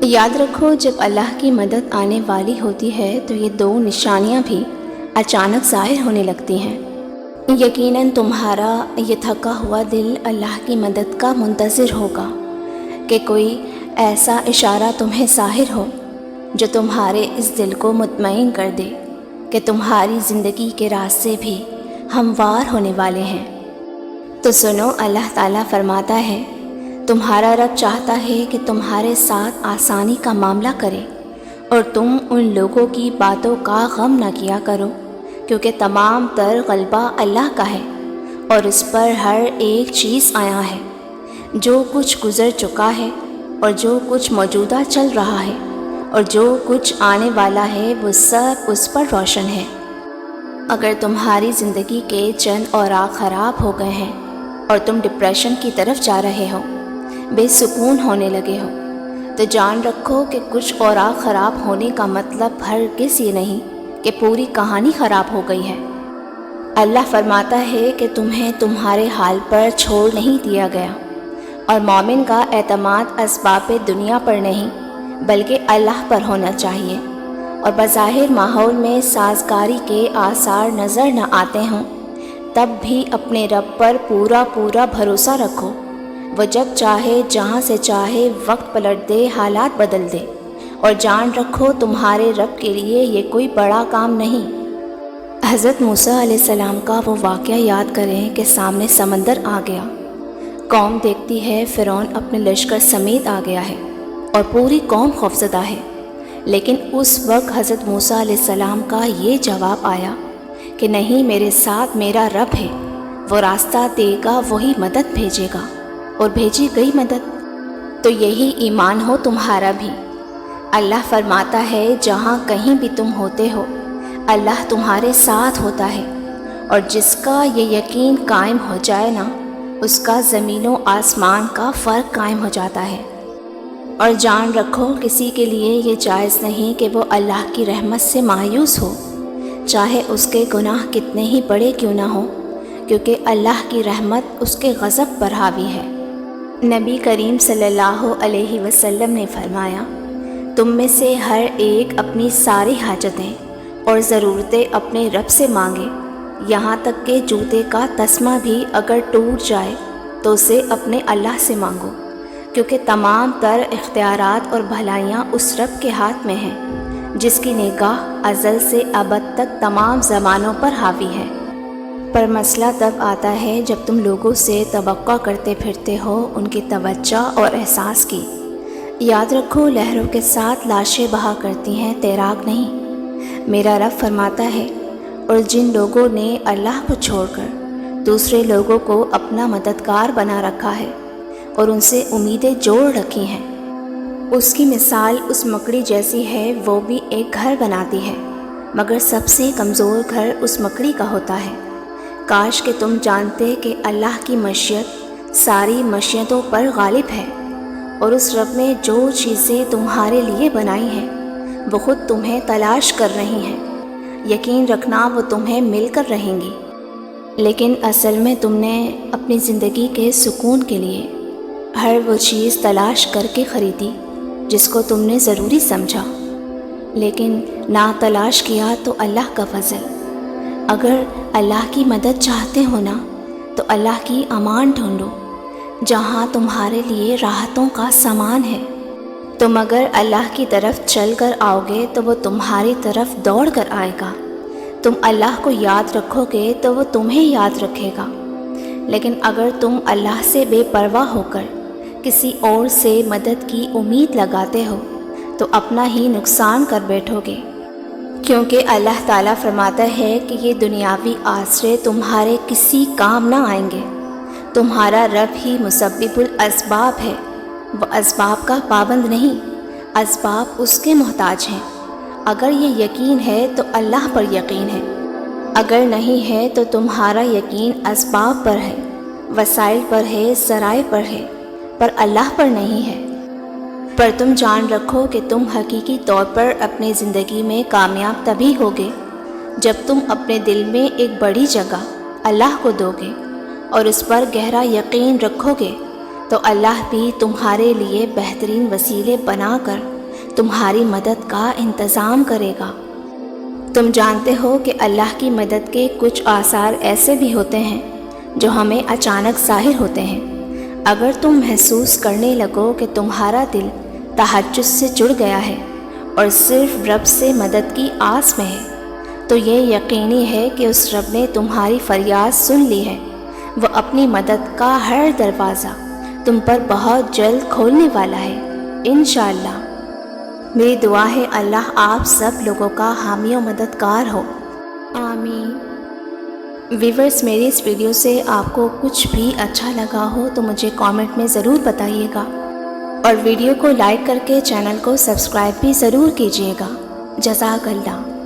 یاد رکھو، جب اللہ کی مدد آنے والی ہوتی ہے تو یہ دو نشانیاں بھی اچانک ظاہر ہونے لگتی ہیں۔ یقیناً تمہارا یہ تھکا ہوا دل اللہ کی مدد کا منتظر ہوگا کہ کوئی ایسا اشارہ تمہیں ظاہر ہو جو تمہارے اس دل کو مطمئن کر دے کہ تمہاری زندگی کے راستے بھی ہموار ہونے والے ہیں۔ تو سنو، اللہ تعالیٰ فرماتا ہے، تمہارا رب چاہتا ہے کہ تمہارے ساتھ آسانی کا معاملہ کرے اور تم ان لوگوں کی باتوں کا غم نہ کیا کرو، کیونکہ تمام تر غلبہ اللہ کا ہے اور اس پر ہر ایک چیز آیا ہے۔ جو کچھ گزر چکا ہے اور جو کچھ موجودہ چل رہا ہے اور جو کچھ آنے والا ہے، وہ سب اس پر روشن ہے۔ اگر تمہاری زندگی کے چند اوراق خراب ہو گئے ہیں اور تم ڈپریشن کی طرف جا رہے ہو، بے سکون ہونے لگے ہو، تو جان رکھو کہ کچھ اوراق خراب ہونے کا مطلب ہرگز یہ نہیں کہ پوری کہانی خراب ہو گئی ہے۔ اللہ فرماتا ہے کہ تمہیں تمہارے حال پر چھوڑ نہیں دیا گیا، اور مومن کا اعتماد اسباب دنیا پر نہیں بلکہ اللہ پر ہونا چاہیے، اور بظاہر ماحول میں سازگاری کے آثار نظر نہ آتے ہوں تب بھی اپنے رب پر پورا بھروسہ رکھو۔ وہ جب چاہے جہاں سے چاہے وقت پلٹ دے، حالات بدل دے، اور جان رکھو تمہارے رب کے لیے یہ کوئی بڑا کام نہیں۔ حضرت موسیٰ علیہ السلام کا وہ واقعہ یاد کریں کہ سامنے سمندر آ گیا، قوم دیکھتی ہے فرعون اپنے لشکر سمیت آ گیا ہے اور پوری قوم خوفزدہ ہے، لیکن اس وقت حضرت موسیٰ علیہ السلام کا یہ جواب آیا کہ نہیں، میرے ساتھ میرا رب ہے، وہ راستہ دے گا، وہی مدد بھیجے گا، اور بھیجی گئی مدد۔ تو یہی ایمان ہو تمہارا بھی۔ اللہ فرماتا ہے، جہاں کہیں بھی تم ہوتے ہو اللہ تمہارے ساتھ ہوتا ہے، اور جس کا یہ یقین قائم ہو جائے نا، اس کا زمین و آسمان کا فرق قائم ہو جاتا ہے۔ اور جان رکھو، کسی کے لیے یہ جائز نہیں کہ وہ اللہ کی رحمت سے مایوس ہو، چاہے اس کے گناہ کتنے ہی بڑے کیوں نہ ہوں، کیونکہ اللہ کی رحمت اس کے غضب پر حاوی ہے۔ نبی کریم صلی اللہ علیہ وسلم نے فرمایا، تم میں سے ہر ایک اپنی ساری حاجتیں اور ضرورتیں اپنے رب سے مانگے، یہاں تک کہ جوتے کا تسمہ بھی اگر ٹوٹ جائے تو اسے اپنے اللہ سے مانگو، کیونکہ تمام تر اختیارات اور بھلائیاں اس رب کے ہاتھ میں ہیں جس کی نگاہ ازل سے ابد تک تمام زمانوں پر حاوی ہے۔ پر مسئلہ تب آتا ہے جب تم لوگوں سے توقع کرتے پھرتے ہو ان کی توجہ اور احساس کی۔ یاد رکھو، لہروں کے ساتھ لاشیں بہا کرتی ہیں، تیراک نہیں۔ میرا رب فرماتا ہے، اور جن لوگوں نے اللہ کو چھوڑ کر دوسرے لوگوں کو اپنا مددگار بنا رکھا ہے اور ان سے امیدیں جوڑ رکھی ہیں، اس کی مثال اس مکڑی جیسی ہے، وہ بھی ایک گھر بناتی ہے مگر سب سے کمزور گھر اس مکڑی کا ہوتا ہے۔ کاش کہ تم جانتے کہ اللہ کی مشیت ساری مشیتوں پر غالب ہے، اور اس رب نے جو چیزیں تمہارے لیے بنائی ہیں وہ خود تمہیں تلاش کر رہی ہیں۔ یقین رکھنا وہ تمہیں مل کر رہیں گی، لیکن اصل میں تم نے اپنی زندگی کے سکون کے لیے ہر وہ چیز تلاش کر کے خریدی جس کو تم نے ضروری سمجھا، لیکن نہ تلاش کیا تو اللہ کا فضل۔ اگر اللہ کی مدد چاہتے ہو نا تو اللہ کی امان ڈھونڈو، جہاں تمہارے لیے راحتوں کا سامان ہے۔ تم اگر اللہ کی طرف چل کر آؤ گے تو وہ تمہاری طرف دوڑ کر آئے گا۔ تم اللہ کو یاد رکھو گے تو وہ تمہیں یاد رکھے گا، لیکن اگر تم اللہ سے بے پرواہ ہو کر کسی اور سے مدد کی امید لگاتے ہو تو اپنا ہی نقصان کر بیٹھو گے، کیونکہ اللہ تعالیٰ فرماتا ہے کہ یہ دنیاوی آسرے تمہارے کسی کام نہ آئیں گے۔ تمہارا رب ہی مسبب الاسباب ہے، وہ اسباب کا پابند نہیں، اسباب اس کے محتاج ہیں۔ اگر یہ یقین ہے تو اللہ پر یقین ہے، اگر نہیں ہے تو تمہارا یقین اسباب پر ہے، وسائل پر ہے، ذرائع پر ہے، پر اللہ پر نہیں ہے۔ پر تم جان رکھو کہ تم حقیقی طور پر اپنی زندگی میں کامیاب تبھی ہوگے جب تم اپنے دل میں ایک بڑی جگہ اللہ کو دو گے اور اس پر گہرا یقین رکھو گے تو اللہ بھی تمہارے لیے بہترین وسیلے بنا کر تمہاری مدد کا انتظام کرے گا۔ تم جانتے ہو کہ اللہ کی مدد کے کچھ آثار ایسے بھی ہوتے ہیں جو ہمیں اچانک ظاہر ہوتے ہیں۔ اگر تم محسوس کرنے لگو کہ تمہارا دل تہجد سے جڑ گیا ہے اور صرف رب سے مدد کی آس میں ہے، تو یہ یقینی ہے کہ اس رب نے تمہاری فریاد سن لی ہے۔ وہ اپنی مدد کا ہر دروازہ تم پر بہت جلد کھولنے والا ہے انشاءاللہ۔ میری دعا ہے اللہ آپ سب لوگوں کا حامی و مددگار ہو، آمین۔ ویورز، میری اس ویڈیو سے آپ کو کچھ بھی اچھا لگا ہو تو مجھے کامنٹ میں ضرور بتائیے گا، اور ویڈیو کو لائک کر کے چینل کو سبسکرائب بھی ضرور کیجیے گا۔ جزاک اللہ۔